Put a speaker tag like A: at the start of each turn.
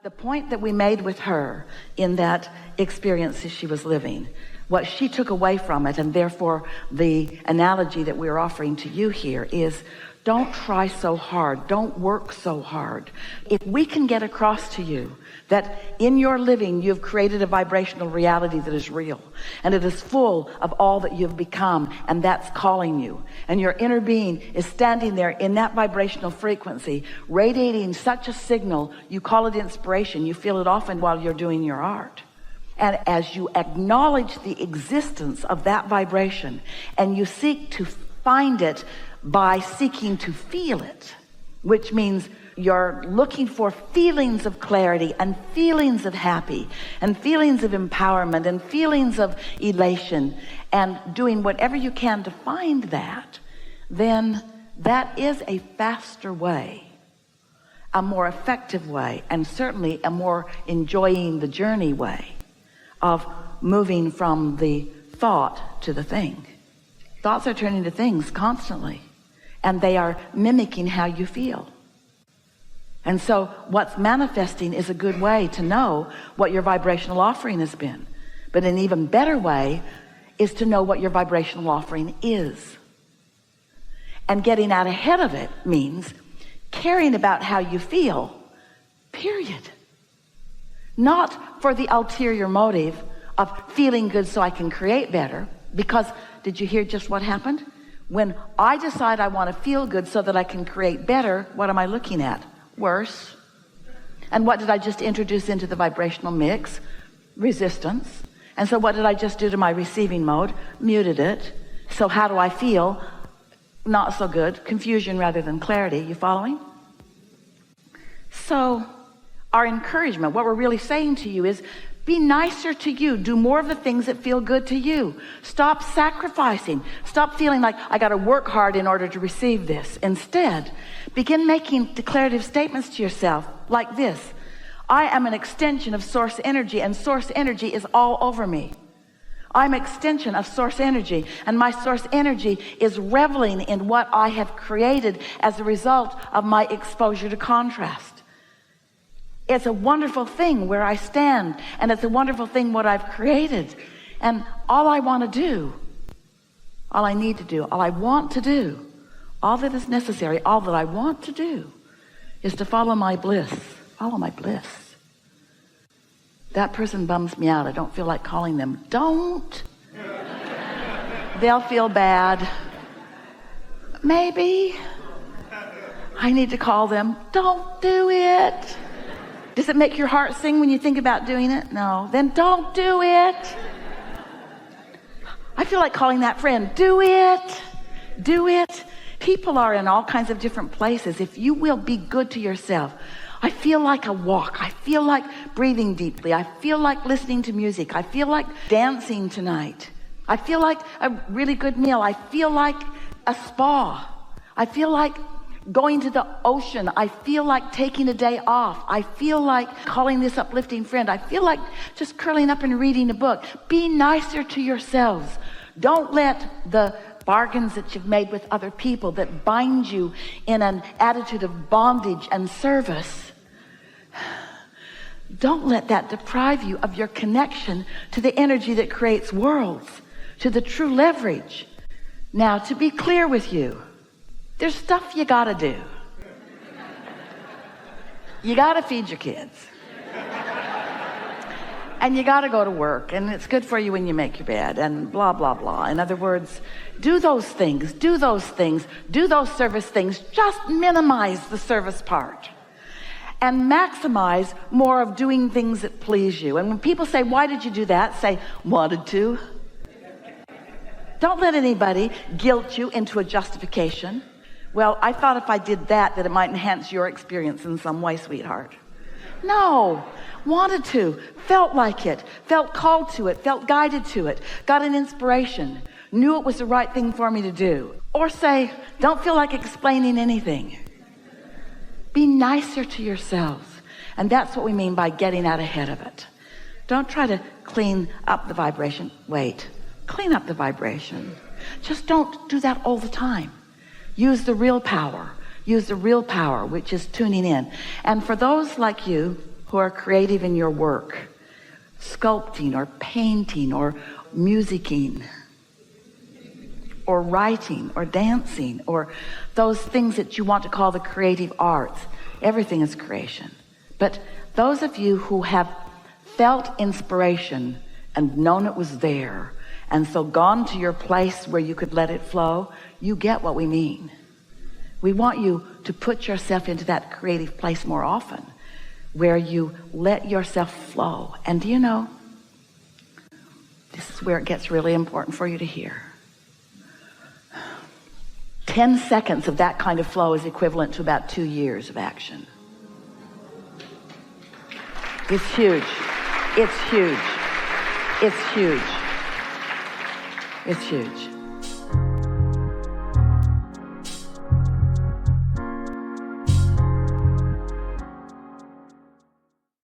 A: The point that we made with her in that experience that she was living, what she took away from it, and therefore the analogy that we're offering to you here is, don't try so hard. Don't work so hard. If we can get across to you that in your living you've created a vibrational reality that is real, and it is full of all that you've become, and that's calling you, and your inner being is standing there in that vibrational frequency, radiating such a signal, you call it inspiration. You feel it often while you're doing your art. And as you acknowledge the existence of that vibration, and you seek to find it by seeking to feel it, which means you're looking for feelings of clarity and feelings of happy and feelings of empowerment and feelings of elation, and doing whatever you can to find that, then that is a faster way, a more effective way, and certainly a more enjoying the journey way of moving from the thought to the thing. Thoughts are turning to things constantly, and they are mimicking how you feel. And so what's manifesting is a good way to know what your vibrational offering has been. But an even better way is to know what your vibrational offering is. And getting out ahead of it means caring about how you feel, period. Not for the ulterior motive of feeling good so I can create better. Because did you hear just what happened? When I decide I want to feel good so that I can create better, what am I looking at? Worse. And what did I just introduce into the vibrational mix? Resistance. And so what did I just do to my receiving mode? Muted it. So how do I feel? Not so good. Confusion rather than clarity. You following? So our encouragement, what we're really saying to you is, be nicer to you. Do more of the things that feel good to you. Stop sacrificing. Stop feeling like I got to work hard in order to receive this. Instead, begin making declarative statements to yourself like this. I am an extension of source energy, and source energy is all over me. I'm an extension of source energy, and my source energy is reveling in what I have created as a result of my exposure to contrast. It's a wonderful thing where I stand, and it's a wonderful thing what I've created. And all I want to do, all I need to do, all I want to do, all that is necessary, all that I want to do is to follow my bliss. Follow my bliss. That person bums me out. I don't feel like calling them. Don't. They'll feel bad. Maybe. I need to call them. Don't do it. Does it make your heart sing when you think about doing it? No. Then don't do it. I feel like calling that friend. Do it. Do it. People are in all kinds of different places. If you will be good to yourself. I feel like a walk. I feel like breathing deeply. I feel like listening to music. I feel like dancing tonight. I feel like a really good meal. I feel like a spa. I feel like going to the ocean. I feel like taking a day off. I feel like calling this uplifting friend. I feel like just curling up and reading a book. Be nicer to yourselves. Don't let the bargains that you've made with other people that bind you in an attitude of bondage and service, don't let that deprive you of your connection to the energy that creates worlds, to the true leverage. Now, to be clear with you, there's stuff you gotta do. You gotta feed your kids. And you gotta go to work, and it's good for you when you make your bed, and blah, blah, blah. In other words, do those things, do those things, do those service things. Just minimize the service part. And maximize more of doing things that please you. And when people say, why did you do that? Say, wanted to. Don't let anybody guilt you into a justification. Well, I thought if I did that it might enhance your experience in some way, sweetheart. No, wanted to, felt like it, felt called to it, felt guided to it, got an inspiration, knew it was the right thing for me to do. Or say, don't feel like explaining anything. Be nicer to yourselves. And that's what we mean by getting out ahead of it. Don't try to clean up the vibration. Wait, clean up the vibration. Just don't do that all the time. Use the real power. Use the real power, which is tuning in. And for those like you who are creative in your work, sculpting or painting or musicking or writing or dancing or those things that you want to call the creative arts. Everything is creation. But those of you who have felt inspiration and known it was there, and so gone to your place where you could let it flow, you get what we mean. We want you to put yourself into that creative place more often, where you let yourself flow. And do you know, this is where it gets really important for you to hear. 10 seconds of that kind of flow is equivalent to about 2 years of action. It's huge. It's huge. It's huge. It's huge.